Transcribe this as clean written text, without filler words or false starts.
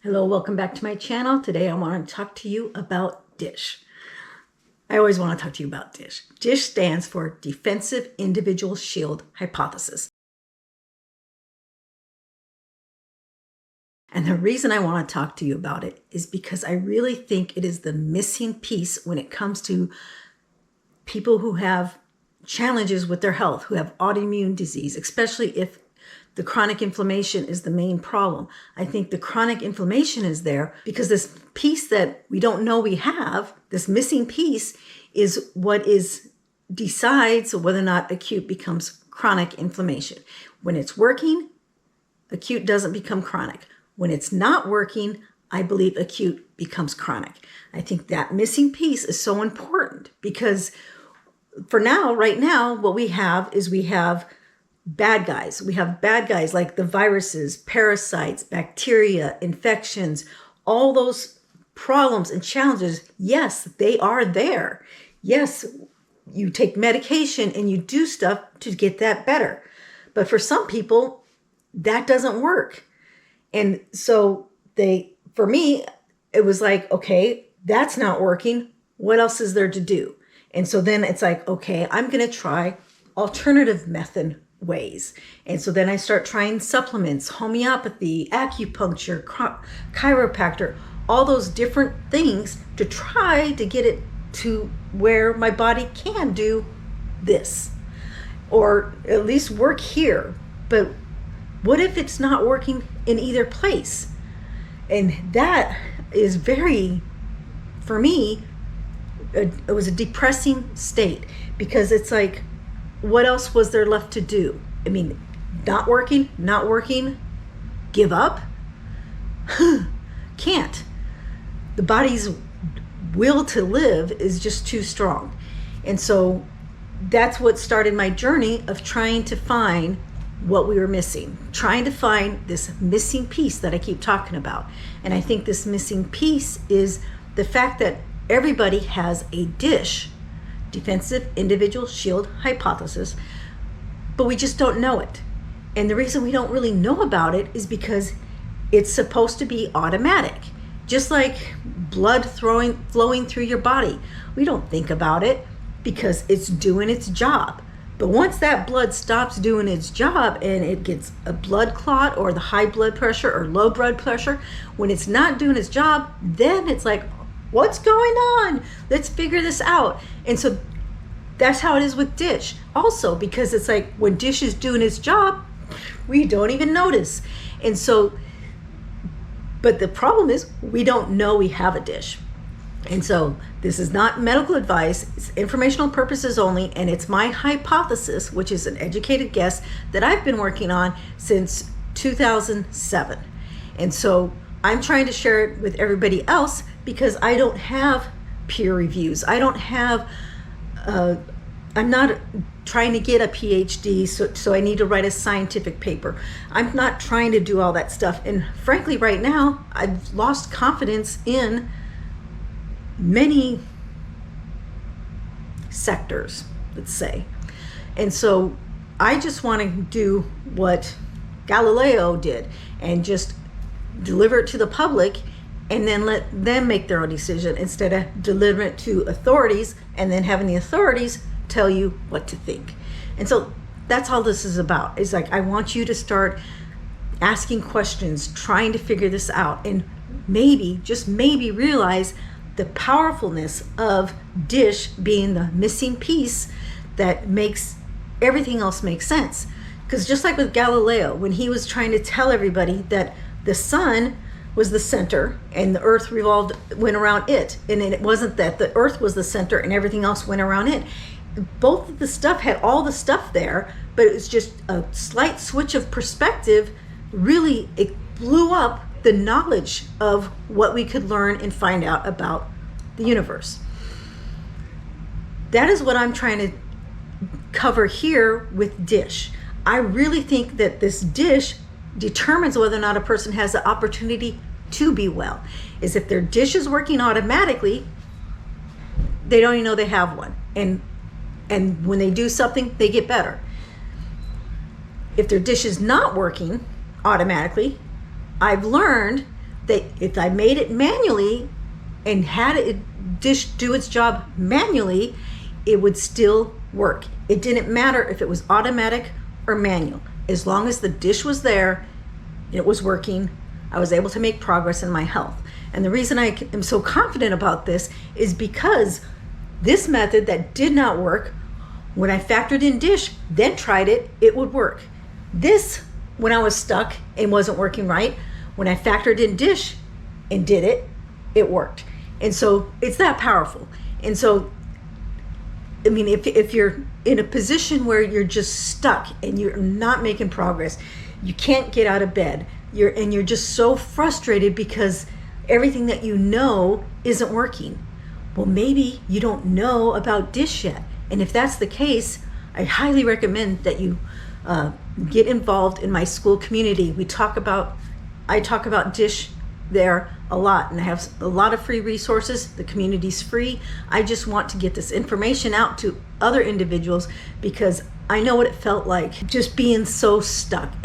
Hello, welcome back to my channel. Today I want to talk to you about DISH. I always want to talk to you about DISH. DISH stands for Defensive Individual Shield Hypothesis. And the reason I want to talk to you about it is because I really think it is the missing piece when it comes to people who have challenges with their health, who have autoimmune disease, especially if the chronic inflammation is the main problem. I think the chronic inflammation is there because this piece that we don't know we have, this missing piece, is what decides whether or not acute becomes chronic inflammation. When it's working, acute doesn't become chronic. When it's not working, I believe acute becomes chronic. I think that missing piece is so important because for now, right now, what we have is bad guys. We have bad guys like the viruses, parasites, bacteria, infections, all those problems and challenges. Yes, they are there. Yes, you take medication and you do stuff to get that better. But for some people, that doesn't work. And so for me, it was like, okay, that's not working. What else is there to do? And so then it's like, okay, I'm going to try alternative method ways. And so then I start trying supplements, homeopathy, acupuncture, chiropractor, all those different things to try to get it to where my body can do this, or at least work here. But what if it's not working in either place? And that is for me, it was a depressing state because it's like, what else was there left to do? I mean, not working, give up? Can't. The body's will to live is just too strong. And so that's what started my journey of trying to find what we were missing, trying to find this missing piece that I keep talking about. And I think this missing piece is the fact that everybody has a DISH, Defensive Individual Shield Hypothesis, but we just don't know it. And the reason we don't really know about it is because it's supposed to be automatic. Just like blood flowing through your body. We don't think about it because it's doing its job. But once that blood stops doing its job and it gets a blood clot or the high blood pressure or low blood pressure, when it's not doing its job, then it's like, what's going on? Let's figure this out. And so that's how it is with DISH. Also, because it's like when DISH is doing its job, we don't even notice. And so, but the problem is we don't know we have a DISH. And so this is not medical advice. It's informational purposes only. And it's my hypothesis, which is an educated guess that I've been working on since 2007. And so I'm trying to share it with everybody else because I don't have peer reviews. I don't have, I'm not trying to get a PhD, so I need to write a scientific paper. I'm not trying to do all that stuff. And frankly, right now, I've lost confidence in many sectors, let's say. And so I just want to do what Galileo did and just deliver it to the public and then let them make their own decision instead of delivering it to authorities and then having the authorities tell you what to think. And so that's all this is about. It's like, I want you to start asking questions, trying to figure this out, and maybe, just maybe, realize the powerfulness of DISH being the missing piece that makes everything else make sense. Because just like with Galileo, when he was trying to tell everybody that the sun was the center and the earth went around it, and it wasn't that the earth was the center and everything else went around it. Both of the stuff had all the stuff there, but it was just a slight switch of perspective. Really, it blew up the knowledge of what we could learn and find out about the universe. That is what I'm trying to cover here with DISH. I really think that this DISH determines whether or not a person has the opportunity to be well. Is if their DISH is working automatically, they don't even know they have one. And when they do something, they get better. If their DISH is not working automatically, I've learned if I made it manually and had it dish do its job manually, it would still work. It didn't matter if it was automatic or manual. As long as the dish was there, it was working, I was able to make progress in my health. And the reason I am so confident about this is because this method that did not work, when I factored in dish, then tried it, it would work. This, when I was stuck and wasn't working right, when I factored in dish and did it, it worked. And so it's that powerful. And so, I mean, if you're in a position where you're just stuck and you're not making progress, you can't get out of bed, you're just so frustrated because everything that you know isn't working. Well, maybe you don't know about dish yet. And if that's the case, I highly recommend that you get involved in my Skool community. I talk about dish there a lot, and I have a lot of free resources. The community's free. I just want to get this information out to other individuals because I know what it felt like just being so stuck.